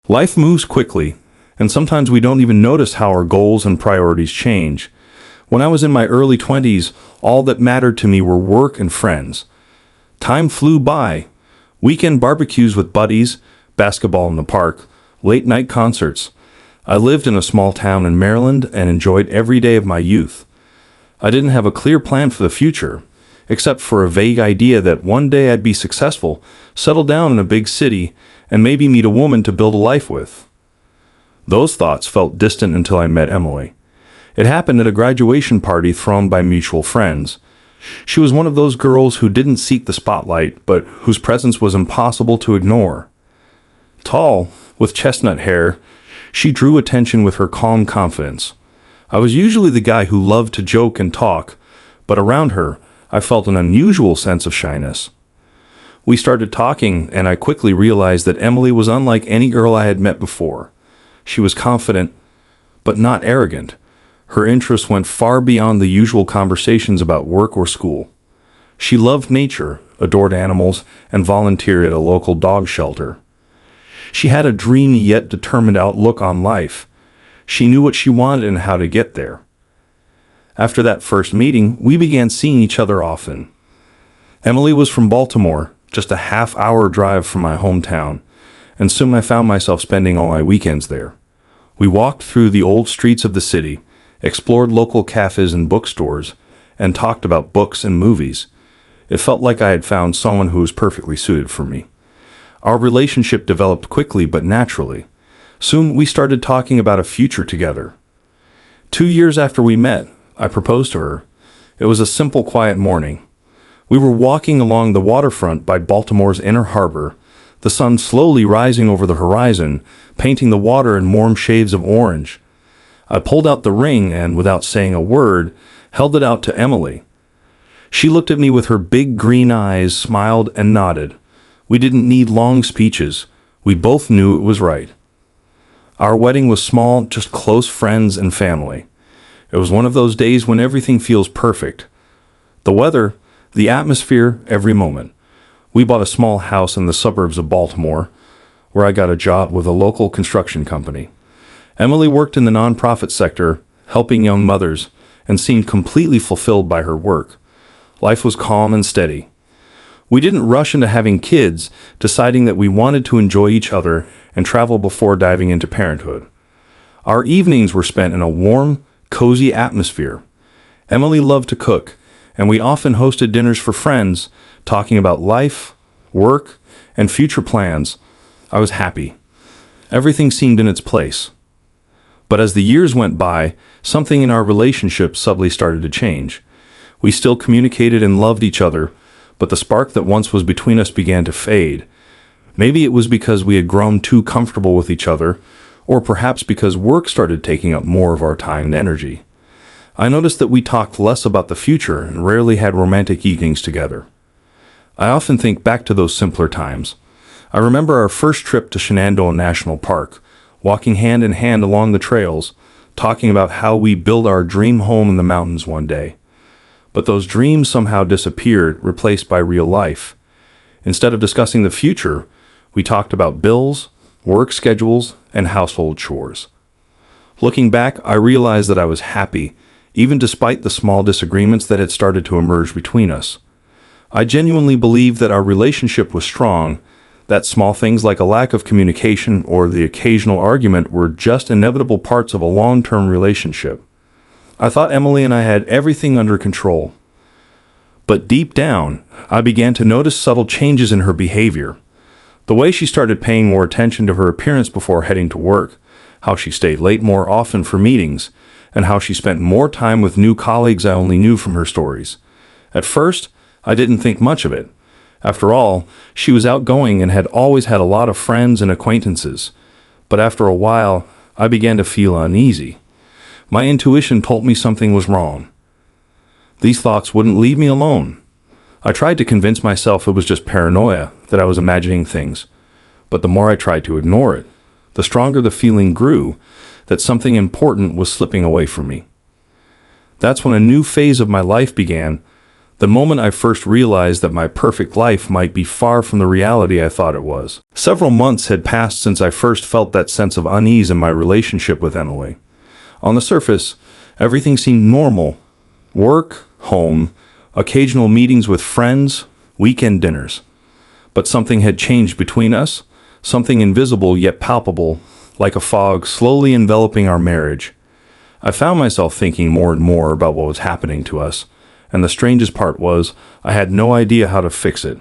Life moves quickly, and sometimes we don't even notice how our goals and priorities change. When I was in my early 20s, all that mattered to me were work and friends. Time flew by. Weekend barbecues with buddies, basketball in the park, late night concerts. I lived in a small town in Maryland and enjoyed every day of my youth. I didn't have a clear plan for the future, except for a vague idea that one day I'd be successful, settle down in a big city, and maybe meet a woman to build a life with. Those thoughts felt distant until I met Emily. It happened at a graduation party thrown by mutual friends. She was one of those girls who didn't seek the spotlight, but whose presence was impossible to ignore. Tall, with chestnut hair, she drew attention with her calm confidence. I was usually the guy who loved to joke and talk, but around her, I felt an unusual sense of shyness. We started talking, and I quickly realized that Emily was unlike any girl I had met before. She was confident, but not arrogant. Her interests went far beyond the usual conversations about work or school. She loved nature, adored animals, and volunteered at a local dog shelter. She had a dreamy yet determined outlook on life. She knew what she wanted and how to get there. After that first meeting, we began seeing each other often. Emily was from Baltimore, just a half-hour drive from my hometown, and soon I found myself spending all my weekends there. We walked through the old streets of the city, explored local cafes and bookstores, and talked about books and movies. It felt like I had found someone who was perfectly suited for me. Our relationship developed quickly but naturally. Soon we started talking about a future together. 2 years after we met, I proposed to her. It was a simple, quiet morning. We were walking along the waterfront by Baltimore's Inner Harbor, the sun slowly rising over the horizon, painting the water in warm shades of orange. I pulled out the ring and, without saying a word, held it out to Emily. She looked at me with her big green eyes, smiled, and nodded. We didn't need long speeches. We both knew it was right. Our wedding was small, just close friends and family. It was one of those days when everything feels perfect. The weather, the atmosphere, every moment. We bought a small house in the suburbs of Baltimore, where I got a job with a local construction company. Emily worked in the nonprofit sector, helping young mothers, and seemed completely fulfilled by her work. Life was calm and steady. We didn't rush into having kids, deciding that we wanted to enjoy each other and travel before diving into parenthood. Our evenings were spent in a warm, cozy atmosphere. Emily loved to cook, and we often hosted dinners for friends, talking about life, work, and future plans. I was happy. Everything seemed in its place. But as the years went by, something in our relationship subtly started to change. We still communicated and loved each other, but the spark that once was between us began to fade. Maybe it was because we had grown too comfortable with each other, or perhaps because work started taking up more of our time and energy. I noticed that we talked less about the future and rarely had romantic evenings together. I often think back to those simpler times. I remember our first trip to Shenandoah National Park, walking hand in hand along the trails, talking about how we build our dream home in the mountains one day. But those dreams somehow disappeared, replaced by real life. Instead of discussing the future, we talked about bills, work schedules, and household chores. Looking back, I realized that I was happy, even despite the small disagreements that had started to emerge between us. I genuinely believed that our relationship was strong, that small things like a lack of communication or the occasional argument were just inevitable parts of a long-term relationship. I thought Emily and I had everything under control. But deep down, I began to notice subtle changes in her behavior. The way she started paying more attention to her appearance before heading to work, how she stayed late more often for meetings, and how she spent more time with new colleagues I only knew from her stories. At first, I didn't think much of it. After all, she was outgoing and had always had a lot of friends and acquaintances. But after a while, I began to feel uneasy. My intuition told me something was wrong. These thoughts wouldn't leave me alone. I tried to convince myself it was just paranoia, that I was imagining things. But the more I tried to ignore it, the stronger the feeling grew that something important was slipping away from me. That's when a new phase of my life began, The moment I first realized that my perfect life might be far from the reality I thought it was. Several months had passed since I first felt that sense of unease in my relationship with Emily. On the surface, everything seemed normal. Work, home, occasional meetings with friends, weekend dinners. But something had changed between us, something invisible yet palpable, like a fog slowly enveloping our marriage. I found myself thinking more and more about what was happening to us, and the strangest part was I had no idea how to fix it.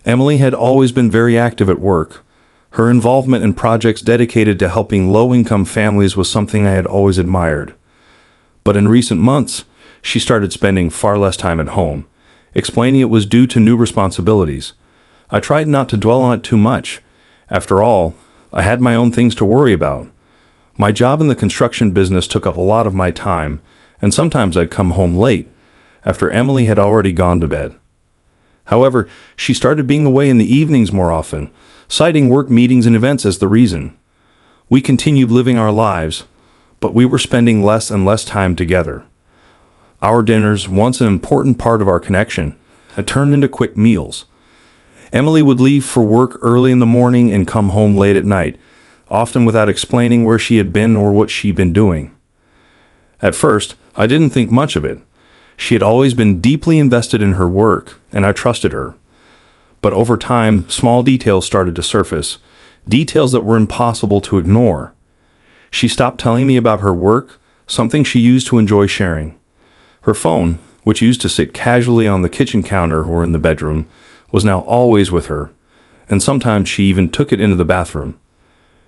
Emily had always been very active at work. Her involvement in projects dedicated to helping low-income families was something I had always admired. But in recent months, she started spending far less time at home, explaining it was due to new responsibilities. I tried not to dwell on it too much. After all, I had my own things to worry about. My job in the construction business took up a lot of my time, and sometimes I'd come home late, after Emily had already gone to bed. However, she started being away in the evenings more often, citing work meetings and events as the reason. We continued living our lives, but we were spending less and less time together. Our dinners, once an important part of our connection, had turned into quick meals. Emily would leave for work early in the morning and come home late at night, often without explaining where she had been or what she'd been doing. At first, I didn't think much of it. She had always been deeply invested in her work, and I trusted her. But over time, small details started to surface, details that were impossible to ignore. She stopped telling me about her work, something she used to enjoy sharing. Her phone, which used to sit casually on the kitchen counter or in the bedroom, was now always with her, and sometimes she even took it into the bathroom.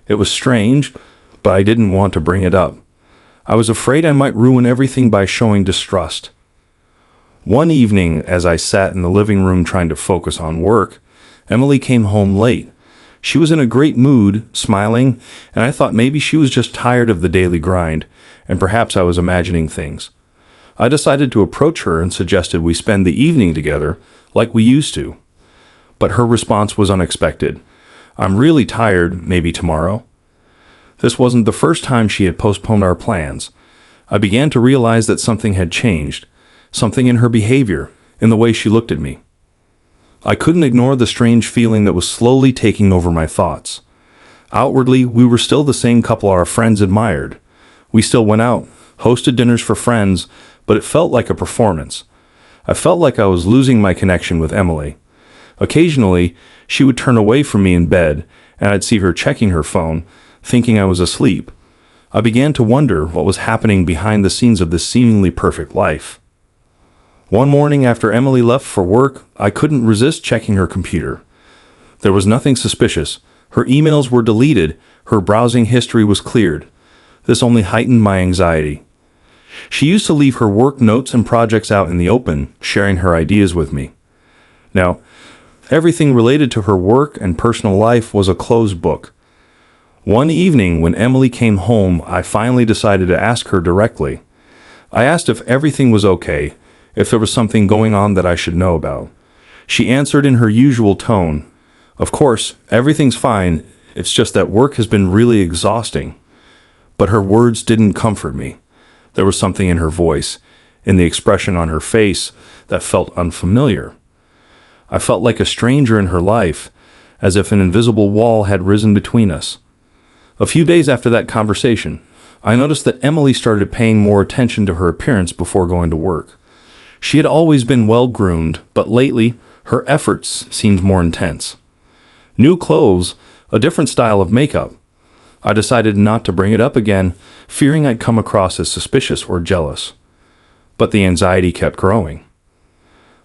It was strange, but I didn't want to bring it up. I was afraid I might ruin everything by showing distrust. One evening, as I sat in the living room trying to focus on work, Emily came home late. She was in a great mood, smiling, and I thought maybe she was just tired of the daily grind, and perhaps I was imagining things. I decided to approach her and suggested we spend the evening together, like we used to. But her response was unexpected. "I'm really tired, maybe tomorrow." This wasn't the first time she had postponed our plans. I began to realize that something had changed, something in her behavior, in the way she looked at me. I couldn't ignore the strange feeling that was slowly taking over my thoughts. Outwardly, we were still the same couple our friends admired. We still went out, hosted dinners for friends, but it felt like a performance. I felt like I was losing my connection with Emily. Occasionally, she would turn away from me in bed, and I'd see her checking her phone, thinking I was asleep. I began to wonder what was happening behind the scenes of this seemingly perfect life. One morning after Emily left for work, I couldn't resist checking her computer. There was nothing suspicious. Her emails were deleted, her browsing history was cleared. This only heightened my anxiety. She used to leave her work notes and projects out in the open, sharing her ideas with me. Now, everything related to her work and personal life was a closed book. One evening when Emily came home, I finally decided to ask her directly. I asked if everything was okay, if there was something going on that I should know about. She answered in her usual tone, "Of course, everything's fine, it's just that work has been really exhausting." But her words didn't comfort me. There was something in her voice, in the expression on her face, that felt unfamiliar. I felt like a stranger in her life, as if an invisible wall had risen between us. A few days after that conversation, I noticed that Emily started paying more attention to her appearance before going to work. She had always been well-groomed, but lately, her efforts seemed more intense. New clothes, a different style of makeup. I decided not to bring it up again, fearing I'd come across as suspicious or jealous. But the anxiety kept growing.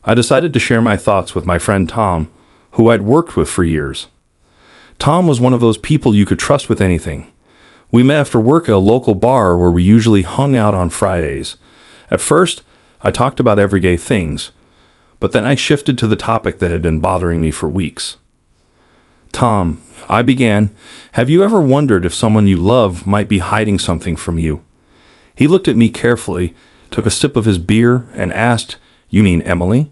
I decided to share my thoughts with my friend Tom, who I'd worked with for years. Tom was one of those people you could trust with anything. We met after work at a local bar where we usually hung out on Fridays. At first, I talked about everyday things, but then I shifted to the topic that had been bothering me for weeks. "Tom," I began, "have you ever wondered if someone you love might be hiding something from you?" He looked at me carefully, took a sip of his beer, and asked, "You mean Emily?"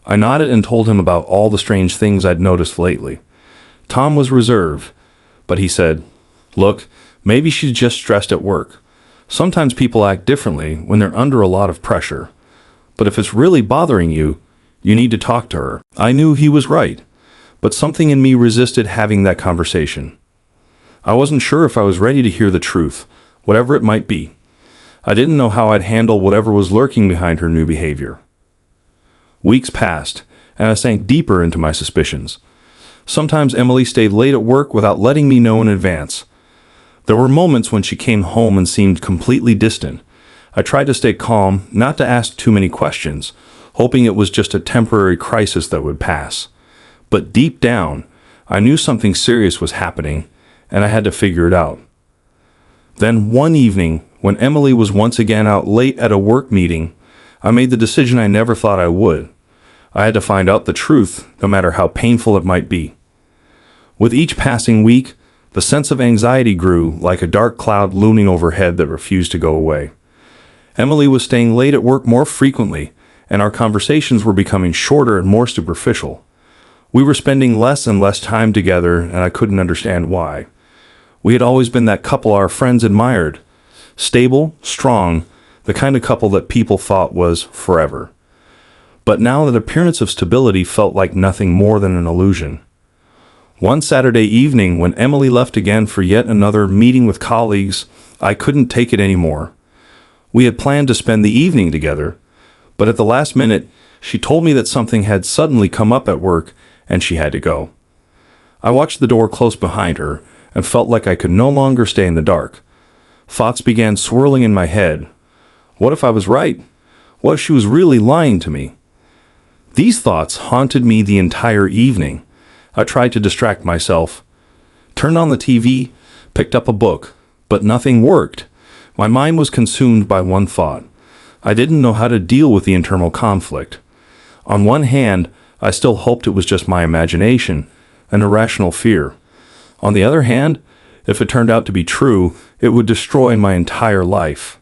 I nodded and told him about all the strange things I'd noticed lately. Tom was reserved, but he said, "Look, maybe she's just stressed at work. Sometimes people act differently when they're under a lot of pressure. But if it's really bothering you, you need to talk to her. I knew he was right, but something in me resisted having that conversation. I wasn't sure if I was ready to hear the truth, whatever it might be. I didn't know how I'd handle whatever was lurking behind her new behavior. Weeks passed, and I sank deeper into my suspicions. Sometimes Emily stayed late at work without letting me know in advance. There were moments when she came home and seemed completely distant. I tried to stay calm, not to ask too many questions, hoping it was just a temporary crisis that would pass. But deep down, I knew something serious was happening, and I had to figure it out. Then one evening, when Emily was once again out late at a work meeting, I made the decision I never thought I would. I had to find out the truth, no matter how painful it might be. With each passing week, the sense of anxiety grew, like a dark cloud looming overhead that refused to go away. Emily was staying late at work more frequently, and our conversations were becoming shorter and more superficial. We were spending less and less time together, and I couldn't understand why. We had always been that couple our friends admired. Stable, strong, the kind of couple that people thought was forever. But now that appearance of stability felt like nothing more than an illusion. One Saturday evening, when Emily left again for yet another meeting with colleagues, I couldn't take it anymore. We had planned to spend the evening together, but at the last minute, she told me that something had suddenly come up at work and she had to go. I watched the door close behind her and felt like I could no longer stay in the dark. Thoughts began swirling in my head. What if I was right? What if she was really lying to me? These thoughts haunted me the entire evening. I tried to distract myself, turned on the TV, picked up a book, but nothing worked. My mind was consumed by one thought. I didn't know how to deal with the internal conflict. On one hand, I still hoped it was just my imagination, an irrational fear. On the other hand, if it turned out to be true, it would destroy my entire life.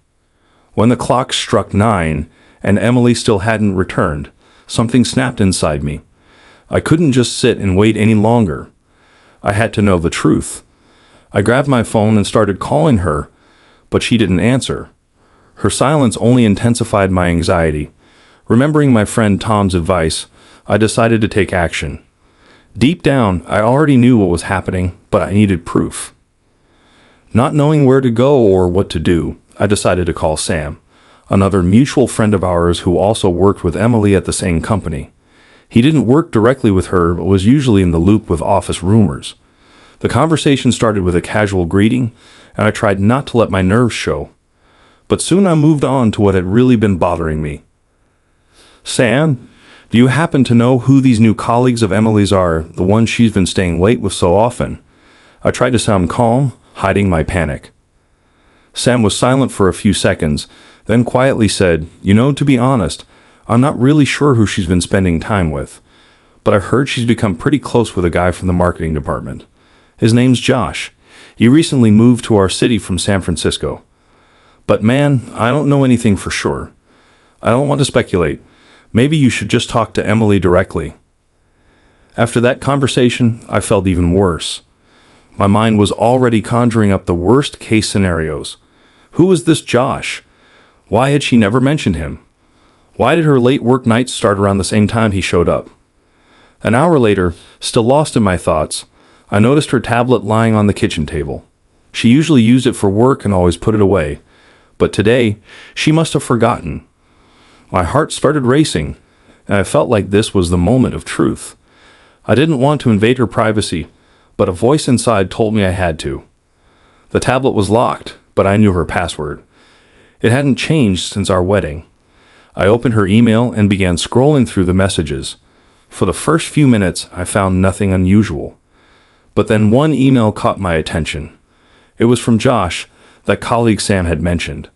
When the clock struck 9 and Emily still hadn't returned, something snapped inside me. I couldn't just sit and wait any longer. I had to know the truth. I grabbed my phone and started calling her, but she didn't answer. Her silence only intensified my anxiety. Remembering my friend Tom's advice, I decided to take action. Deep down, I already knew what was happening, but I needed proof. Not knowing where to go or what to do, I decided to call Sam, another mutual friend of ours who also worked with Emily at the same company. He didn't work directly with her, but was usually in the loop with office rumors. The conversation started with a casual greeting, and I tried not to let my nerves show. But soon I moved on to what had really been bothering me. Sam, do you happen to know who these new colleagues of Emily's are, the ones she's been staying late with so often? I tried to sound calm, hiding my panic. Sam was silent for a few seconds, then quietly said, to be honest, I'm not really sure who she's been spending time with, but I've heard she's become pretty close with a guy from the marketing department. His name's Josh. He recently moved to our city from San Francisco. But man, I don't know anything for sure. I don't want to speculate. Maybe you should just talk to Emily directly. After that conversation, I felt even worse. My mind was already conjuring up the worst case scenarios. Who was this Josh? Why had she never mentioned him? Why did her late work nights start around the same time he showed up? An hour later, still lost in my thoughts, I noticed her tablet lying on the kitchen table. She usually used it for work and always put it away, but today, she must have forgotten. My heart started racing, and I felt like this was the moment of truth. I didn't want to invade her privacy, but a voice inside told me I had to. The tablet was locked, but I knew her password. It hadn't changed since our wedding. I opened her email and began scrolling through the messages. For the first few minutes, I found nothing unusual. But then one email caught my attention. It was from Josh, that colleague Sam had mentioned.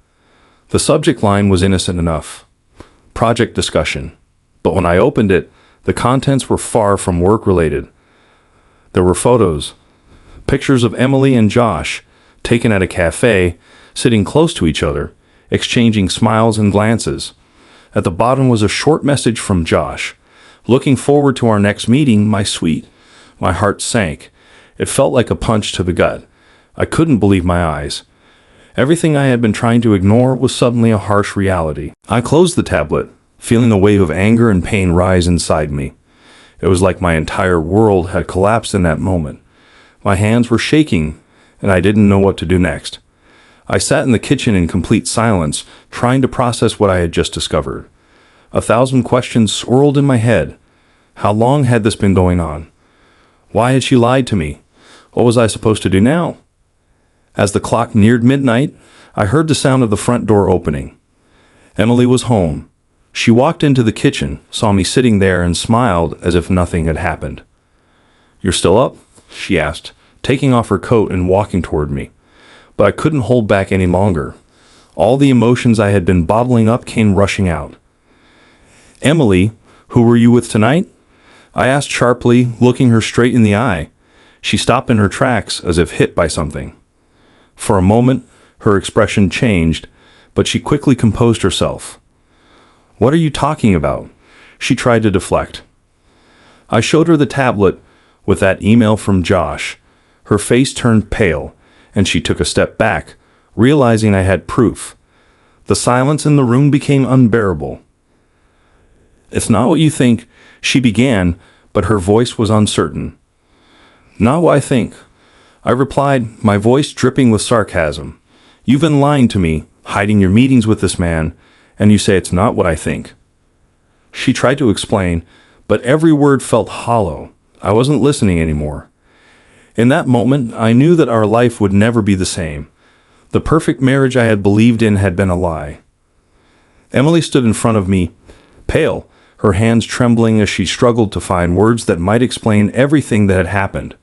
The subject line was innocent enough. Project discussion. But when I opened it, the contents were far from work-related. There were photos, pictures of Emily and Josh, taken at a cafe, sitting close to each other, exchanging smiles and glances. At the bottom was a short message from Josh. Looking forward to our next meeting, my sweet. My heart sank. It felt like a punch to the gut. I couldn't believe my eyes. Everything I had been trying to ignore was suddenly a harsh reality. I closed the tablet, feeling a wave of anger and pain rise inside me. It was like my entire world had collapsed in that moment. My hands were shaking, and I didn't know what to do next. I sat in the kitchen in complete silence, trying to process what I had just discovered. 1,000 questions swirled in my head. How long had this been going on? Why had she lied to me? What was I supposed to do now? As the clock neared midnight, I heard the sound of the front door opening. Emily was home. She walked into the kitchen, saw me sitting there, and smiled as if nothing had happened. "You're still up?" she asked, taking off her coat and walking toward me. But I couldn't hold back any longer. All the emotions I had been bottling up came rushing out. "Emily, who were you with tonight?" I asked sharply, looking her straight in the eye. She stopped in her tracks as if hit by something. For a moment, her expression changed, but she quickly composed herself. "What are you talking about?" She tried to deflect. I showed her the tablet with that email from Josh. Her face turned pale, and she took a step back, realizing I had proof. The silence in the room became unbearable. "It's not what you think," she began, but her voice was uncertain. "Not what I think," I replied, my voice dripping with sarcasm. "You've been lying to me, hiding your meetings with this man, and you say it's not what I think." She tried to explain, but every word felt hollow. I wasn't listening anymore. In that moment, I knew that our life would never be the same. The perfect marriage I had believed in had been a lie. Emily stood in front of me, pale, her hands trembling as she struggled to find words that might explain everything that had happened.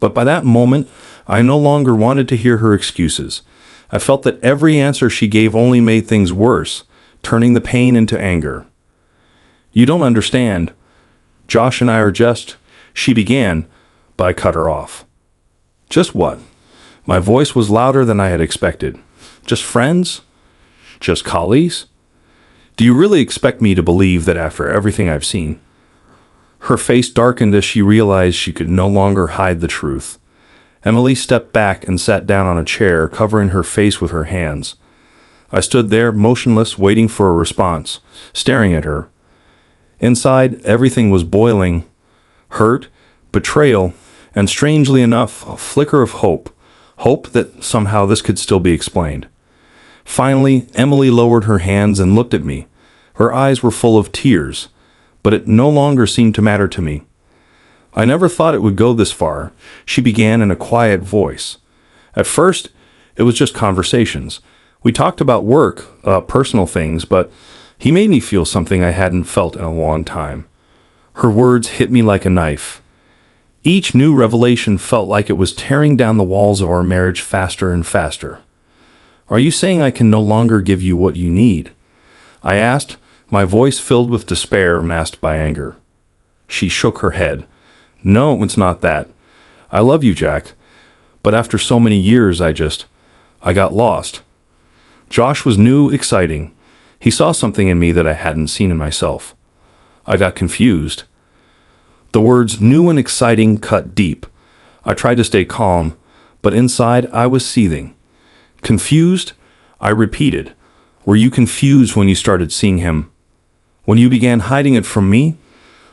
But by that moment, I no longer wanted to hear her excuses. I felt that every answer she gave only made things worse, turning the pain into anger. "You don't understand. Josh and I are just," she began, but I cut her off. "Just what?" My voice was louder than I had expected. "Just friends? Just colleagues? Do you really expect me to believe that after everything I've seen?" Her face darkened as she realized she could no longer hide the truth. Emily stepped back and sat down on a chair, covering her face with her hands. I stood there, motionless, waiting for a response, staring at her. Inside, everything was boiling. Hurt, betrayal, and strangely enough, a flicker of hope. Hope that somehow this could still be explained. Finally, Emily lowered her hands and looked at me. Her eyes were full of tears, but it no longer seemed to matter to me. "I never thought it would go this far," she began in a quiet voice. "At first, it was just conversations. We talked about work, personal things, but he made me feel something I hadn't felt in a long time." Her words hit me like a knife. Each new revelation felt like it was tearing down the walls of our marriage faster and faster. "Are you saying I can no longer give you what you need?" I asked, my voice filled with despair masked by anger. She shook her head. "No, it's not that. I love you, Jack. But after so many years, I got lost." Josh was new, exciting. He saw something in me that I hadn't seen in myself. I got confused. The words new and exciting cut deep. I tried to stay calm, but inside I was seething. "Confused?" I repeated. "Were you confused when you started seeing him? When you began hiding it from me?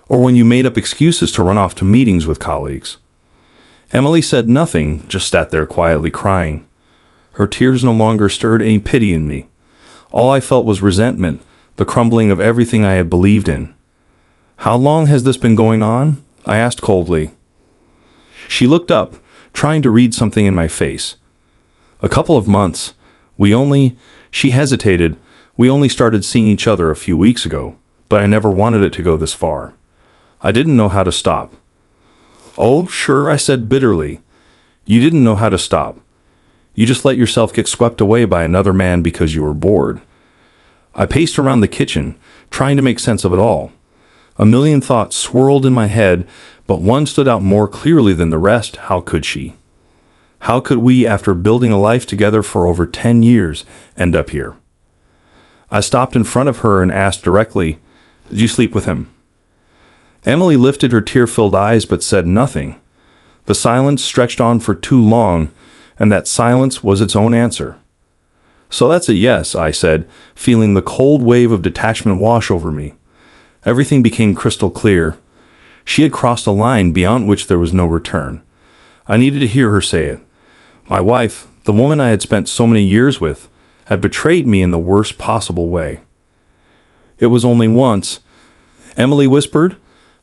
Or when you made up excuses to run off to meetings with colleagues?" Emily said nothing, just sat there quietly crying. Her tears no longer stirred any pity in me. All I felt was resentment, the crumbling of everything I had believed in. "How long has this been going on?" I asked coldly. She looked up, trying to read something in my face. "A couple of months. She hesitated. "We only started seeing each other a few weeks ago, but I never wanted it to go this far. I didn't know how to stop." "Oh, sure," I said bitterly. "You didn't know how to stop. You just let yourself get swept away by another man because you were bored." I paced around the kitchen, trying to make sense of it all. A million thoughts swirled in my head, but one stood out more clearly than the rest. How could she? How could we, after building a life together for over 10 years, end up here? I stopped in front of her and asked directly, "Did you sleep with him?" Emily lifted her tear-filled eyes but said nothing. The silence stretched on for too long, and that silence was its own answer. So that's a yes, I said, feeling the cold wave of detachment wash over me. Everything became crystal clear. She had crossed a line beyond which there was no return. I needed to hear her say it. My wife, the woman I had spent so many years with, had betrayed me in the worst possible way. It was only once, Emily whispered.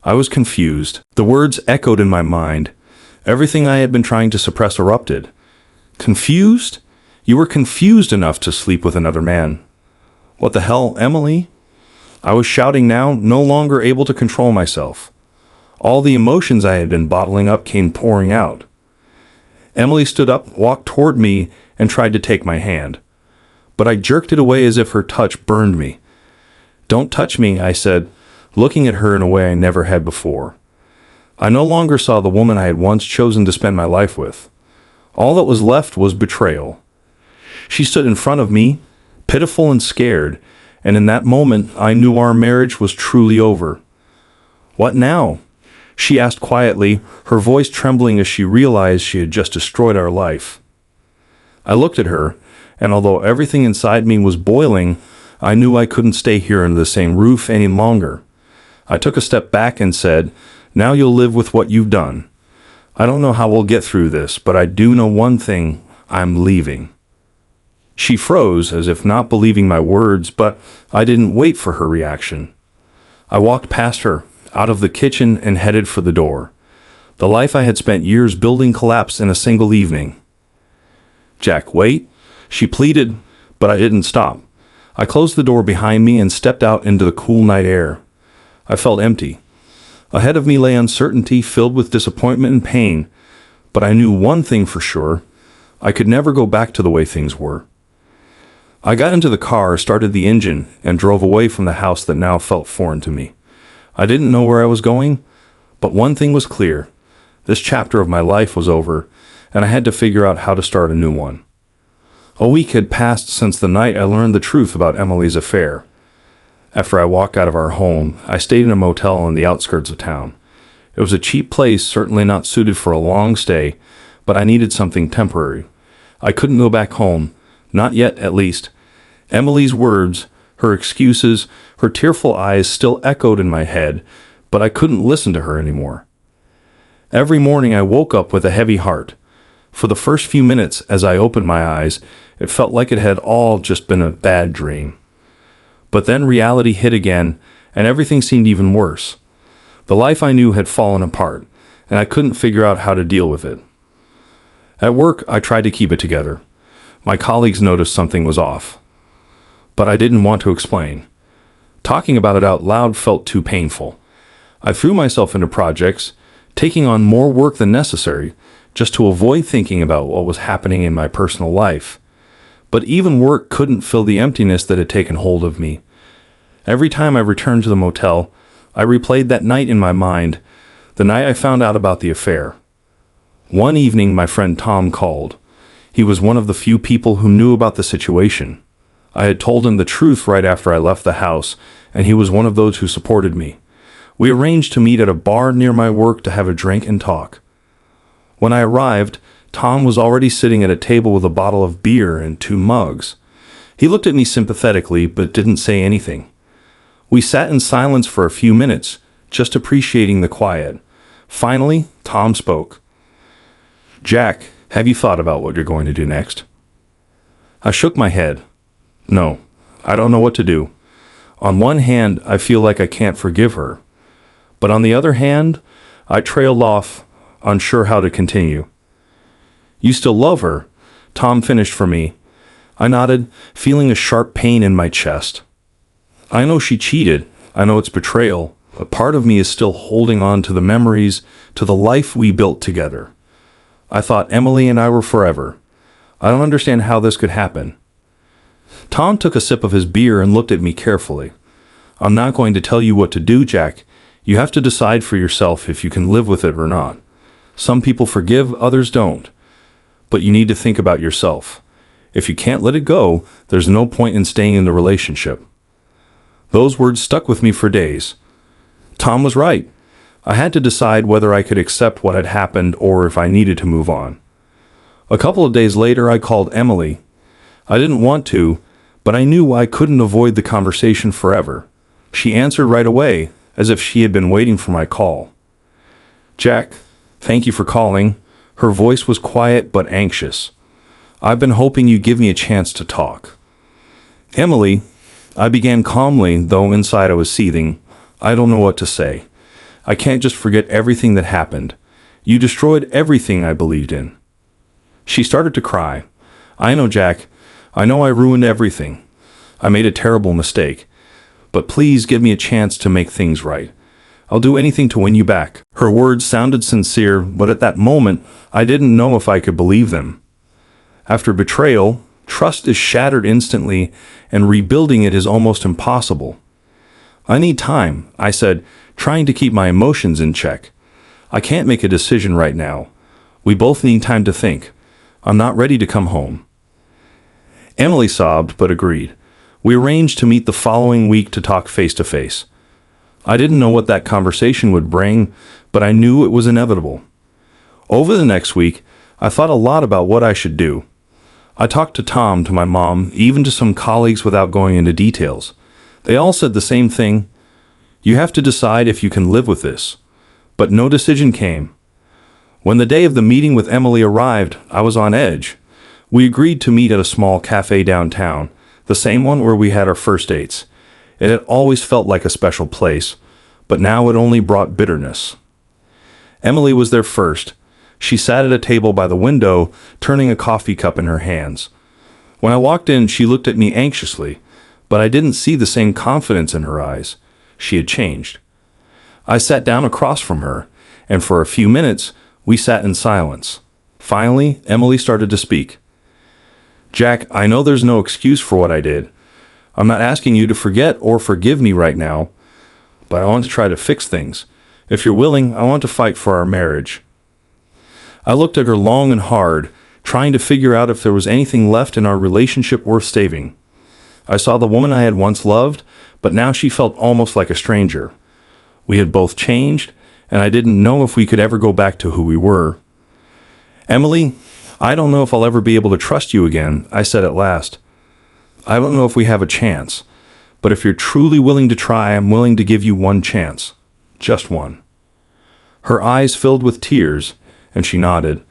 I was confused. The words echoed in my mind. Everything I had been trying to suppress erupted. Confused? You were confused enough to sleep with another man. What the hell, Emily? I was shouting now, no longer able to control myself. All the emotions I had been bottling up came pouring out. Emily stood up, walked toward me, and tried to take my hand. But I jerked it away as if her touch burned me. Don't touch me, I said, looking at her in a way I never had before. I no longer saw the woman I had once chosen to spend my life with. All that was left was betrayal. She stood in front of me, pitiful and scared, and in that moment I knew our marriage was truly over. What now? She asked quietly, her voice trembling as she realized she had just destroyed our life. I looked at her, and although everything inside me was boiling, I knew I couldn't stay here under the same roof any longer. I took a step back and said, now you'll live with what you've done. I don't know how we'll get through this, but I do know one thing, I'm leaving. She froze, as if not believing my words, but I didn't wait for her reaction. I walked past her, out of the kitchen, and headed for the door. The life I had spent years building collapsed in a single evening. Jack, wait, she pleaded, but I didn't stop. I closed the door behind me and stepped out into the cool night air. I felt empty. Ahead of me lay uncertainty filled with disappointment and pain, but I knew one thing for sure. I could never go back to the way things were. I got into the car, started the engine, and drove away from the house that now felt foreign to me. I didn't know where I was going, but one thing was clear. This chapter of my life was over, and I had to figure out how to start a new one. A week had passed since the night I learned the truth about Emily's affair. After I walked out of our home, I stayed in a motel on the outskirts of town. It was a cheap place, certainly not suited for a long stay, but I needed something temporary. I couldn't go back home, not yet at least. Emily's words, her excuses, her tearful eyes still echoed in my head, but I couldn't listen to her anymore. Every morning I woke up with a heavy heart. For the first few minutes as I opened my eyes, it felt like it had all just been a bad dream. But then reality hit again, and everything seemed even worse. The life I knew had fallen apart, and I couldn't figure out how to deal with it. At work, I tried to keep it together. My colleagues noticed something was off. But I didn't want to explain. Talking about it out loud felt too painful. I threw myself into projects, taking on more work than necessary, just to avoid thinking about what was happening in my personal life. But even work couldn't fill the emptiness that had taken hold of me. Every time I returned to the motel, I replayed that night in my mind, the night I found out about the affair. One evening, my friend Tom called. He was one of the few people who knew about the situation. I had told him the truth right after I left the house, and he was one of those who supported me. We arranged to meet at a bar near my work to have a drink and talk. When I arrived, Tom was already sitting at a table with a bottle of beer and 2 mugs. He looked at me sympathetically, but didn't say anything. We sat in silence for a few minutes, just appreciating the quiet. Finally, Tom spoke. Jack, have you thought about what you're going to do next? I shook my head. No, I don't know what to do. On one hand, I feel like I can't forgive her. But on the other hand, I trailed off, unsure how to continue. You still love her, Tom finished for me. I nodded, feeling a sharp pain in my chest. I know she cheated. I know it's betrayal. But part of me is still holding on to the memories, to the life we built together. I thought Emily and I were forever. I don't understand how this could happen. Tom took a sip of his beer and looked at me carefully. I'm not going to tell you what to do, Jack. You have to decide for yourself if you can live with it or not. Some people forgive, others don't. But you need to think about yourself. If you can't let it go, there's no point in staying in the relationship. Those words stuck with me for days. Tom was right. I had to decide whether I could accept what had happened or if I needed to move on. A couple of days later, I called Emily. I didn't want to, but I knew I couldn't avoid the conversation forever. She answered right away, as if she had been waiting for my call. "Jack, thank you for calling." Her voice was quiet but anxious. "I've been hoping you'd give me a chance to talk." "Emily," I began calmly, though inside I was seething. "I don't know what to say. I can't just forget everything that happened. You destroyed everything I believed in." She started to cry. "I know, Jack. I know I ruined everything. I made a terrible mistake. But please give me a chance to make things right. I'll do anything to win you back." Her words sounded sincere, but at that moment, I didn't know if I could believe them. After betrayal, trust is shattered instantly, and rebuilding it is almost impossible. "I need time," I said, trying to keep my emotions in check. "I can't make a decision right now. We both need time to think. I'm not ready to come home." Emily sobbed, but agreed. We arranged to meet the following week to talk face to face. I didn't know what that conversation would bring, but I knew it was inevitable. Over the next week, I thought a lot about what I should do. I talked to Tom, to my mom, even to some colleagues without going into details. They all said the same thing. You have to decide if you can live with this. But no decision came. When the day of the meeting with Emily arrived, I was on edge. We agreed to meet at a small cafe downtown, the same one where we had our first dates. It had always felt like a special place, but now it only brought bitterness. Emily was there first. She sat at a table by the window, turning a coffee cup in her hands. When I walked in, she looked at me anxiously, but I didn't see the same confidence in her eyes. She had changed. I sat down across from her, and for a few minutes, we sat in silence. Finally, Emily started to speak. "Jack, I know there's no excuse for what I did. I'm not asking you to forget or forgive me right now, but I want to try to fix things. If you're willing, I want to fight for our marriage." I looked at her long and hard, trying to figure out if there was anything left in our relationship worth saving. I saw the woman I had once loved, but now she felt almost like a stranger. We had both changed, and I didn't know if we could ever go back to who we were. "Emily, I don't know if I'll ever be able to trust you again," I said at last. "I don't know if we have a chance, but if you're truly willing to try, I'm willing to give you one chance. Just one." Her eyes filled with tears, and she nodded.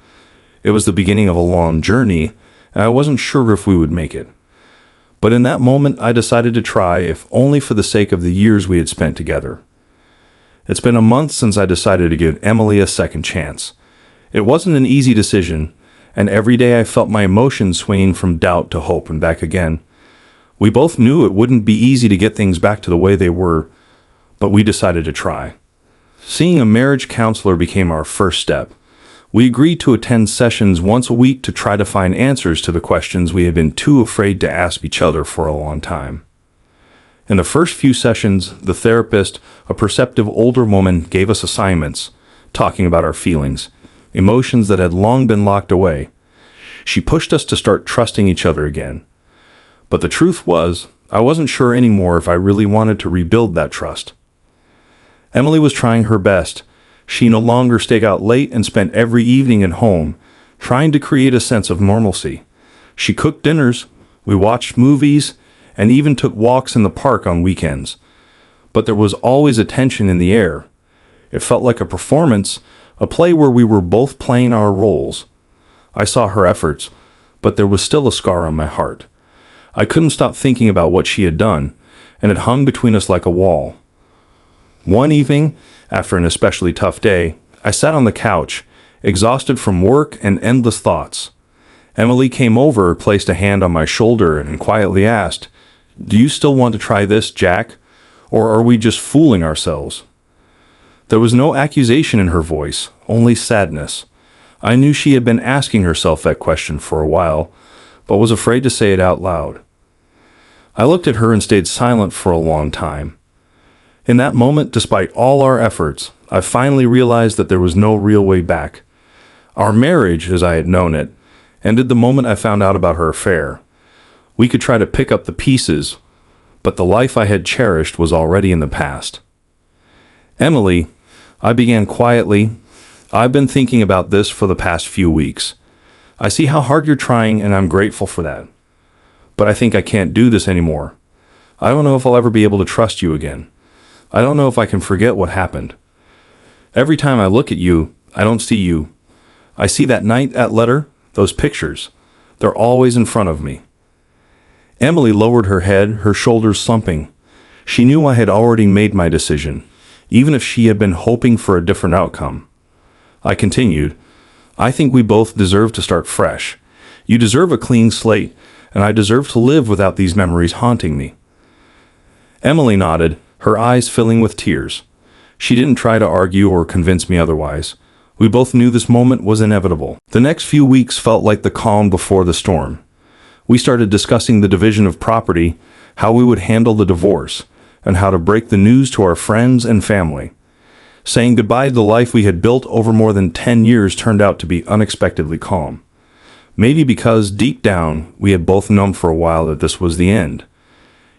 It was the beginning of a long journey, and I wasn't sure if we would make it. But in that moment, I decided to try, if only for the sake of the years we had spent together. It's been a month since I decided to give Emily a second chance. It wasn't an easy decision, and every day I felt my emotions swinging from doubt to hope and back again. We both knew it wouldn't be easy to get things back to the way they were, but we decided to try. Seeing a marriage counselor became our first step. We agreed to attend sessions once a week to try to find answers to the questions we had been too afraid to ask each other for a long time. In the first few sessions, the therapist, a perceptive older woman, gave us assignments, talking about our feelings, emotions that had long been locked away. She pushed us to start trusting each other again. But the truth was, I wasn't sure anymore if I really wanted to rebuild that trust. Emily was trying her best. She no longer stayed out late and spent every evening at home, trying to create a sense of normalcy. She cooked dinners, we watched movies, and even took walks in the park on weekends. But there was always a tension in the air. It felt like a performance, a play where we were both playing our roles. I saw her efforts, but there was still a scar on my heart. I couldn't stop thinking about what she had done, and it hung between us like a wall. One evening, after an especially tough day, I sat on the couch, exhausted from work and endless thoughts. Emily came over, placed a hand on my shoulder, and quietly asked, "Do you still want to try this, Jack? Or are we just fooling ourselves?" There was no accusation in her voice, only sadness. I knew she had been asking herself that question for a while, but was afraid to say it out loud. I looked at her and stayed silent for a long time. In that moment, despite all our efforts, I finally realized that there was no real way back. Our marriage, as I had known it, ended the moment I found out about her affair. We could try to pick up the pieces, but the life I had cherished was already in the past. "Emily," I began quietly, "I've been thinking about this for the past few weeks. I see how hard you're trying, and I'm grateful for that. but I think I can't do this anymore. I don't know if I'll ever be able to trust you again. I don't know if I can forget what happened. Every time I look at you, I don't see you. I see that night, that letter, those pictures. They're always in front of me." Emily lowered her head, her shoulders slumping. She knew I had already made my decision, even if she had been hoping for a different outcome. I continued, "I think we both deserve to start fresh. You deserve a clean slate, and I deserve to live without these memories haunting me." Emily nodded, her eyes filling with tears. She didn't try to argue or convince me otherwise. We both knew this moment was inevitable. The next few weeks felt like the calm before the storm. We started discussing the division of property, how we would handle the divorce, and how to break the news to our friends and family. Saying goodbye to the life we had built over more than 10 years turned out to be unexpectedly calm. Maybe because, deep down, we had both known for a while that this was the end.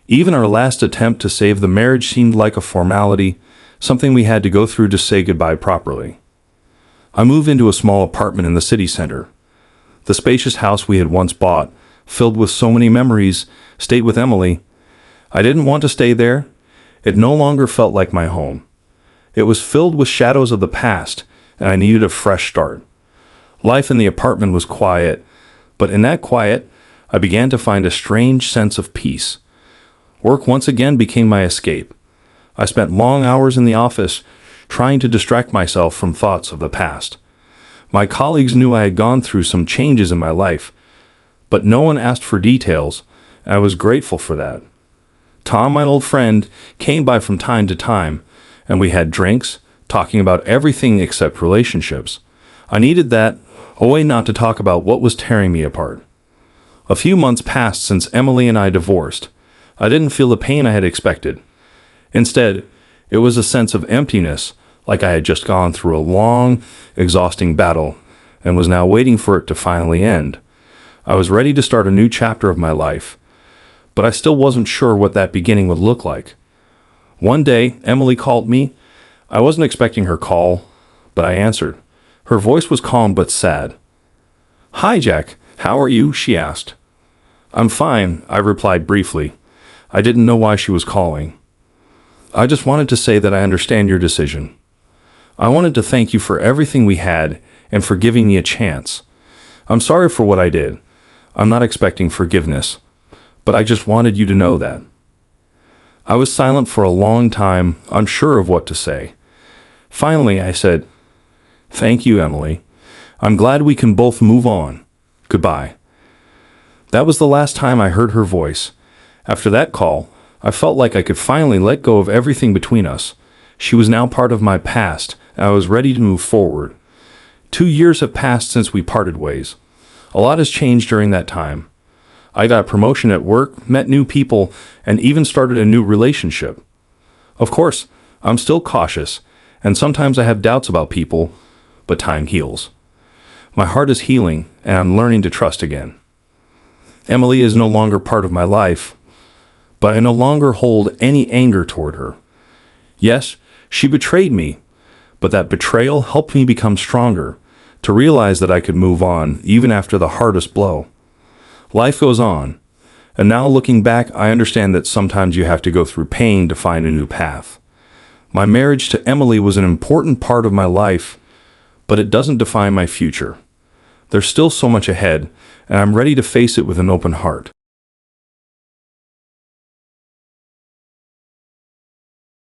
Even our last attempt to save the marriage seemed like a formality, something we had to go through to say goodbye properly. I moved into a small apartment in the city center. The spacious house we had once bought, filled with so many memories, stayed with Emily. I didn't want to stay there. It no longer felt like my home. It was filled with shadows of the past, and I needed a fresh start. Life in the apartment was quiet, but in that quiet, I began to find a strange sense of peace. Work once again became my escape. I spent long hours in the office, trying to distract myself from thoughts of the past. My colleagues knew I had gone through some changes in my life, but no one asked for details, and I was grateful for that. Tom, my old friend, came by from time to time, and we had drinks, talking about everything except relationships. I needed that, a way not to talk about what was tearing me apart. A few months passed since Emily and I divorced. I didn't feel the pain I had expected. Instead, it was a sense of emptiness, like I had just gone through a long, exhausting battle, and was now waiting for it to finally end. I was ready to start a new chapter of my life, but I still wasn't sure what that beginning would look like. One day, Emily called me. I wasn't expecting her call, but I answered. Her voice was calm but sad. "Hi, Jack. How are you?" she asked. "I'm fine," I replied briefly. I didn't know why she was calling. "I just wanted to say that I understand your decision. I wanted to thank you for everything we had and for giving me a chance. I'm sorry for what I did. I'm not expecting forgiveness, but I just wanted you to know that." I was silent for a long time, unsure of what to say. Finally, I said, "Thank you, Emily. I'm glad we can both move on. Goodbye." That was the last time I heard her voice. After that call, I felt like I could finally let go of everything between us. She was now part of my past, and I was ready to move forward. 2 years have passed since we parted ways. A lot has changed during that time. I got a promotion at work, met new people, and even started a new relationship. Of course, I'm still cautious, and sometimes I have doubts about people, but time heals. My heart is healing, and I'm learning to trust again. Emily is no longer part of my life, but I no longer hold any anger toward her. Yes, she betrayed me, but that betrayal helped me become stronger, to realize that I could move on even after the hardest blow. Life goes on, and now looking back, I understand that sometimes you have to go through pain to find a new path. My marriage to Emily was an important part of my life, but it doesn't define my future. There's still so much ahead, and I'm ready to face it with an open heart.